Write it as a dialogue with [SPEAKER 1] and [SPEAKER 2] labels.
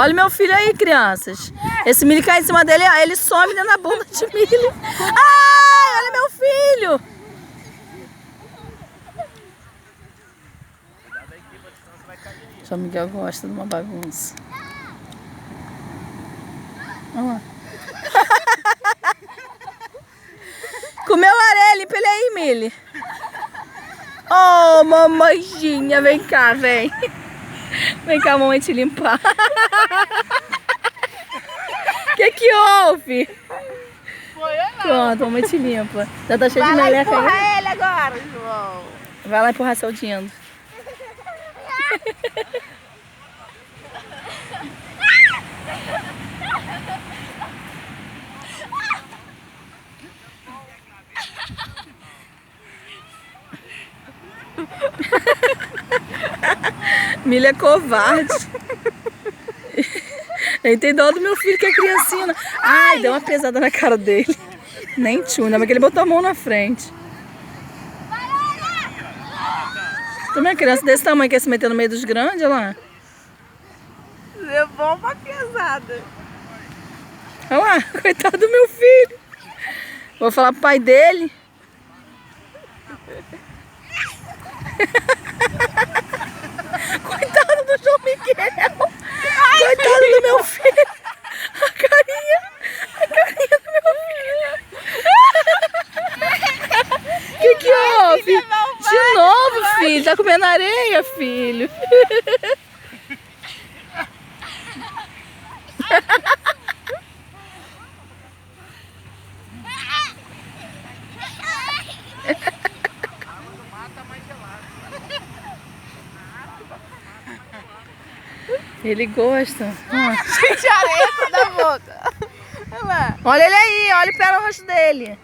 [SPEAKER 1] Olha o meu filho aí, crianças. Esse milho cai em cima dele, ele some dentro da bunda de milho. Ai, olha meu filho. João Miguel gosta de uma bagunça. Olha lá. Comeu areia, limpa ele aí, Mili. Oh, mamãezinha, vem cá, vem. Vem cá, mamãe te limpar. O que houve? Pronto, mamãe te limpa. Já tá cheio de meleca aí.
[SPEAKER 2] Vai lá empurrar ele agora, João.
[SPEAKER 1] Vai lá empurrar seu Dindo. Milha é covarde. Ele tem dó do meu filho que é criancinha. Ai, deu uma pesada na cara dele. Nem tchuna, mas que ele botou a mão na frente. Também uma criança desse tamanho quer se meter no meio dos grandes, olha lá.
[SPEAKER 2] Levou uma pesada.
[SPEAKER 1] Olha lá, coitado do meu filho. Vou falar pro pai dele. Coitado do João Miguel. Coitado do meu filho. A carinha do meu filho. Que houve? De novo, filho. Tá comendo areia, filho. Ele gosta.
[SPEAKER 2] Gente, areia da boca. Olha lá.
[SPEAKER 1] Olha ele aí, olha o pé no rosto dele.